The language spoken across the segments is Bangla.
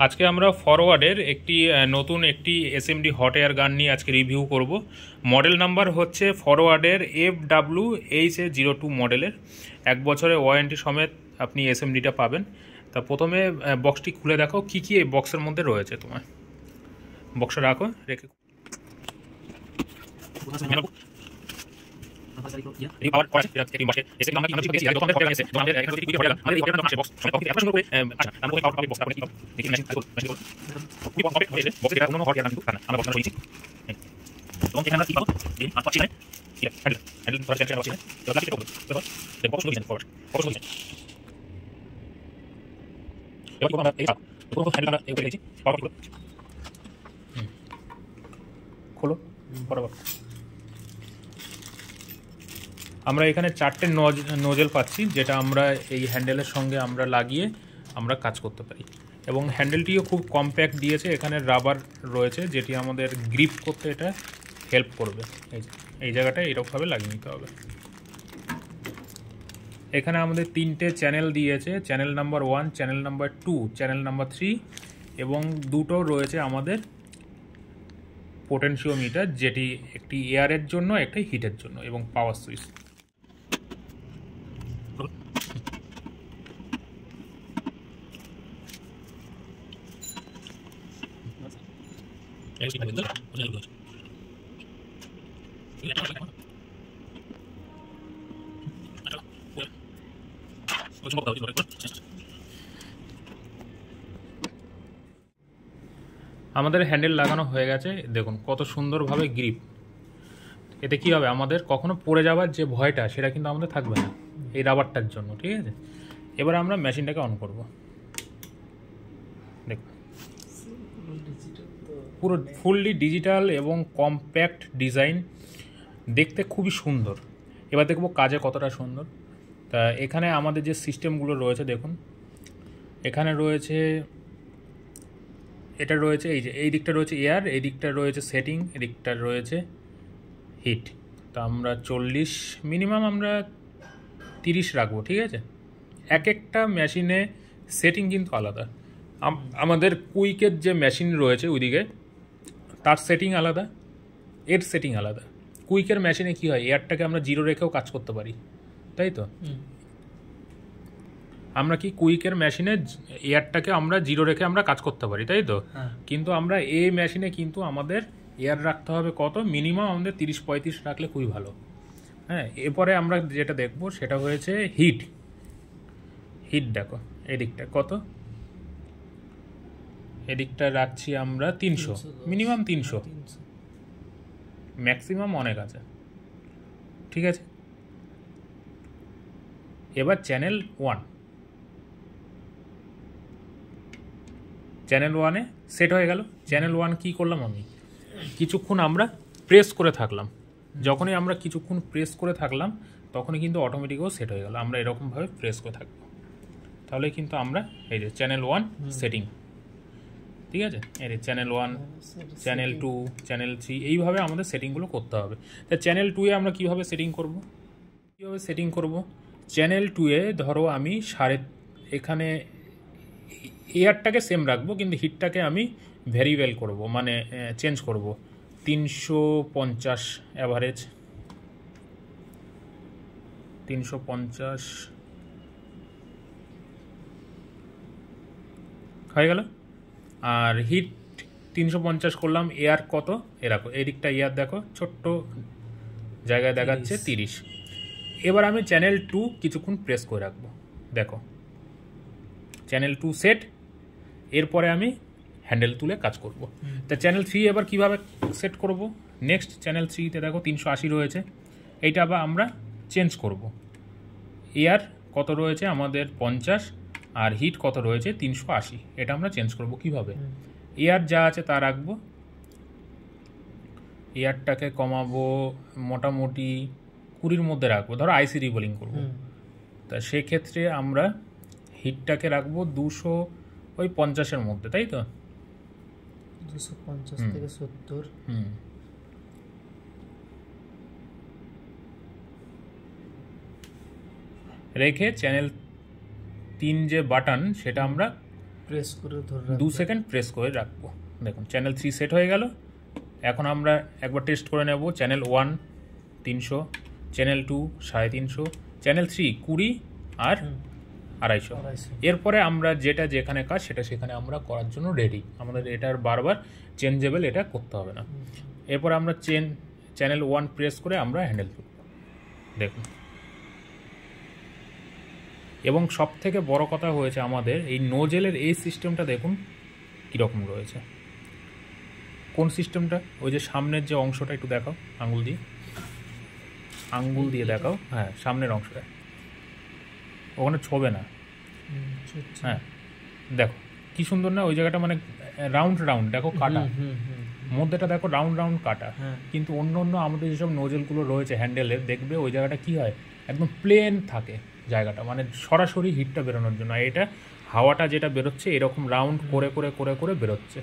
আজকে আমরা ফরওয়ার্ডের নতুন একটি এসএমডি হট এয়ার গান নিয়ে আজকে রিভিউ করব। মডেল নাম্বার হচ্ছে ফরওয়ার্ডের FWH02 মডেলের। 1 বছরের ওয়ারেন্টি সমেত আপনি এসএমডিটা পাবেন। তা প্রথমে বক্সটি খুলে দেখো কি কি এই বক্সের মধ্যে রয়েছে। তোমার বক্সটা রাখো, রেখে খোলো বরাবর। আমরা এখানে 4টে নোজেল পাচ্ছি, যেটা আমরা এই হ্যান্ডেলের সঙ্গে আমরা লাগিয়ে আমরা কাজ করতে পারি। এবং হ্যান্ডেলটিও খুব কম্প্যাক্ট দিয়েছে, এখানে রাবার রয়েছে যেটি আমাদের গ্রিপ করতে এটা হেল্প করবে। এই জায়গাটা এরকমভাবে লাগিয়ে নিতে হবে। এখানে আমাদের 3টে চ্যানেল দিয়েছে, channel number 1, channel number 2, channel number 3, এবং দুটো রয়েছে আমাদের পোটেনশিওমিটার, যেটি একটি এয়ারের জন্য একটি হিটের জন্য, এবং পাওয়ার সুইচ। আমাদের হ্যান্ডেল লাগানো হয়ে গেছে, দেখুন কত সুন্দরভাবে গ্রিপ। এতে কি হবে, আমাদের কখনো পড়ে যাওয়ার যে ভয়টা সেটা কিন্তু আমাদের থাকবে না এই রাবারটার জন্য। ঠিক আছে, এবার আমরা মেশিনটাকে অন করব। দেখুন পুরো ফুললি ডিজিটাল এবং কম্প্যাক্ট ডিজাইন, দেখতে খুবই সুন্দর। এবার দেখব কাজে কতটা সুন্দর। তা এখানে আমাদের যে সিস্টেমগুলো রয়েছে দেখুন, এখানে রয়েছে, এটা রয়েছে এই দিকটা রয়েছে এয়ার, এই দিকটা রয়েছে সেটিং, এদিকটা রয়েছে হিট। তা আমরা 40, মিনিমাম আমরা 30 রাখবো। ঠিক আছে, এক একটা মেশিনে সেটিং কিন্তু আলাদা। আমাদের কুইকের যে মেশিন রয়েছে ওইদিকে, তার সেটিং আলাদা, এর সেটিং আলাদা। কুইকের মেশিনে কি হয়, এয়ারটাকে আমরা 0 রেখেও কাজ করতে পারি, তাই তো? আমরা কি কুইকের মেশিনে এয়ারটাকে আমরা 0 রেখে আমরা কাজ করতে পারি, তাই তো? কিন্তু আমরা এই মেশিনে কিন্তু আমাদের এয়ার রাখতে হবে কত, মিনিমাম আমাদের 30-35 রাখলে খুবই ভালো। হ্যাঁ, এরপরে আমরা যেটা দেখব সেটা হয়েছে হিট। দেখো এদিকটা কত, এদিকটা রাখছি আমরা 300, মিনিমাম 300, ম্যাক্সিমাম অনেক আছে। ঠিক আছে, এবার চ্যানেল 1, চ্যানেল 1-এ সেট হয়ে গেল। চ্যানেল 1 কি করলাম, আমি কিছুক্ষণ আমরা প্রেস করে থাকলাম। যখনই আমরা কিছুক্ষণ প্রেস করে থাকলাম তখনই কিন্তু অটোমেটিকও সেট হয়ে গেল। আমরা এরকমভাবে প্রেস করে থাকবো, তাহলে কিন্তু আমরা এই যে চ্যানেল 1 সেটিং। ঠিক আছে, এই যে চ্যানেল 1, চ্যানেল 2, চ্যানেল 3, এইভাবে আমাদের সেটিংগুলো করতে হবে। তা চ্যানেল 2-এ আমরা কীভাবে সেটিং করব, চ্যানেল 2-এ ধরো আমি এখানে এয়ারটাকে সেম রাখবো, কিন্তু হিটটাকে আমি ভেরিয়েবল করব, মানে চেঞ্জ করব। 350 অ্যাভারেজ, 350 হয়ে গেল। আর হিট 350 করলাম। এয়ার কত, এরকম এই দিকটা এয়ার দেখো ছোট্ট জায়গায় দেখাচ্ছে 30। এবার আমি চ্যানেল 2 কিছুক্ষণ প্রেস করে রাখবো। দেখো চ্যানেল 2 সেট। এরপরে আমি হ্যান্ডেল তুলে কাজ করব। তা চ্যানেল 3 এবার কিভাবে সেট করব, নেক্সট চ্যানেল 3-তে দেখো 380 রয়েছে, এইটা আবার আমরা চেঞ্জ করব। এয়ার কত রয়েছে আমাদের 50, আর হিট কত রয়েছে 380, এটা আমরা চেঞ্জ করব। কিভাবে, এয়ার যা আছে তা রাখবো, এয়ারটাকে কমাবো মোটামুটি 20-র মধ্যে রাখবো, ধরো আইসি রিবোলিং করবো। তা সেক্ষেত্রে আমরা হিটটাকে রাখবো 250-এর মধ্যে, তাই তো? 250 থেকে 70। রেখে চ্যানেল 3 যে বাটন সেটা আমরা প্রেস করে ধরে 2 সেকেন্ড প্রেস করে রাখবো। দেখুন চ্যানেল 3 সেট হয়ে গেল। এখন আমরা একবার টেস্ট করে নেব। চ্যানেল 1 300, চ্যানেল 2 350, চ্যানেল 3 20 আর 250। এরপরে আমরা যেটা যেখানে কাজ সেটা সেখানে আমরা করার জন্য রেডি। আমাদের এটার বারবার চেঞ্জেবল এটা করতে হবে না। এরপর আমরা চ্যানেল 1 প্রেস করে আমরা হ্যান্ডেল করব। দেখুন, এবং সব থেকে বড় কথা হয়েছে আমাদের এই নোজেলের এই সিস্টেমটা দেখুন কীরকম রয়েছে। কোন সিস্টেমটা? ওই যে সামনের যে অংশটা একটু দেখাও, আঙ্গুল দিয়ে দেখাও। হ্যাঁ, সামনের অংশটা ওখানে ছোবে না। হ্যাঁ দেখো কি সুন্দর না ওই জায়গাটা, মানে রাউন্ড রাউন্ড দেখো কাটা, মধ্যেটা দেখো রাউন্ড রাউন্ড কাটা। কিন্তু অন্য অন্য আমাদের যেসব নোজেলগুলো রয়েছে হ্যান্ডেলের, দেখবে ওই জায়গাটা কি হয়, একদম প্লেন থাকে জায়গাটা, মানে সরাসরি হিটটা বেরোনোর জন্য। এটা হাওয়াটা যেটা বেরোচ্ছে এরকম রাউন্ড করে করে করে করে বেরোচ্ছে।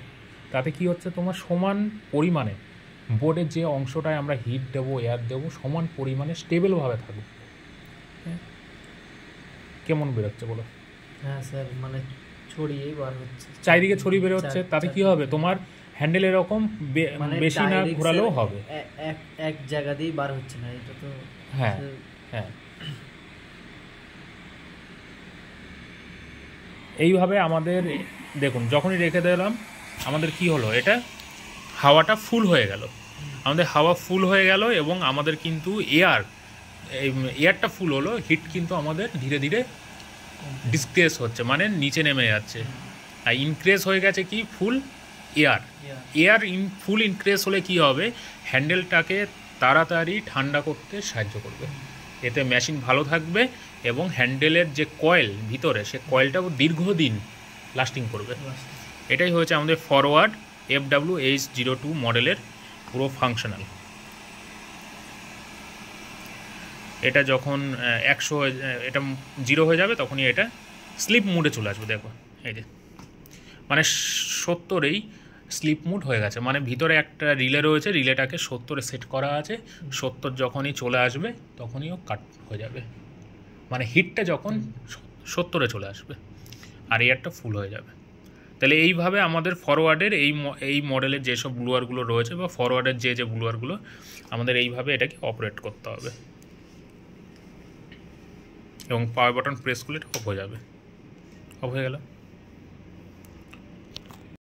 তাতে কি হচ্ছে, তোমার সমান পরিমাণে বোর্ডের যে অংশটায় আমরা হিট দেবো এয়ার দেবো সমান পরিমাণে স্টেবলভাবে থাকবে। কেমন বেরোচ্ছে বলো? হ্যাঁ স্যার, মানে ছড়িয়েই বার হচ্ছে, চারিদিকে ছড়িয়ে বের হচ্ছে। তাতে কি হবে, তোমার হ্যান্ডেল এরকম বেশি না ঘোরালেও হবে, এক জায়গা দিয়েই বার হচ্ছে না। এটা তো হ্যাঁ হ্যাঁ। এইভাবে আমাদের দেখুন যখনই রেখে দিলাম আমাদের কি হলো, এটা হাওয়াটা ফুল হয়ে গেল। আমাদের হাওয়া ফুল হয়ে গেল এবং আমাদের কিন্তু এয়ারটা ফুল হলো। হিট কিন্তু আমাদের ধীরে ধীরে ডিসক্রিজ হচ্ছে, মানে নিচে নেমে যাচ্ছে। আর ইনক্রিজ হয়ে গেছে কি, ফুল এয়ার ফুল ইনক্রিজ হলে কি হবে, হ্যান্ডেলটাকে তাড়াতাড়ি ঠান্ডা করতে সাহায্য করবে। এতে মেশিন ভালো থাকবে এবং হ্যান্ডেলের যে কয়েল ভিতরে, সে কয়েলটাও দীর্ঘদিন লাস্টিং করবে। এটাই হয়েছে আমাদের ফরওয়ার্ড FWH02 মডেলের পুরো ফাংশনাল। এটা যখন 100 এটা 0 হয়ে যাবে তখনই এটা স্লিপ মুডে চলে আসবে। দেখো এই যে মানে 70-এই স্লিপ মুড হয়ে গেছে, মানে ভিতরে একটা রিলে রয়েছে, রিলেটাকে 70-এ সেট করা আছে। 70 যখনই চলে আসবে তখনই ও কাট হয়ে যাবে, মানে হিটটা যখন 70-এ চলে আসবে আর এয়ারটা ফুল হয়ে যাবে। তাহলে এইভাবে আমাদের ফরওয়ার্ডের এই মডেলের যেসব ব্লুয়ারগুলো রয়েছে বা ফরওয়ার্ডের যে ব্লুয়ারগুলো, আমাদের এইভাবে এটাকে অপারেট করতে হবে এবং পাওয়ার বাটন প্রেস করলে এটা অফ হয়ে যাবে। অফ হয়ে গেল।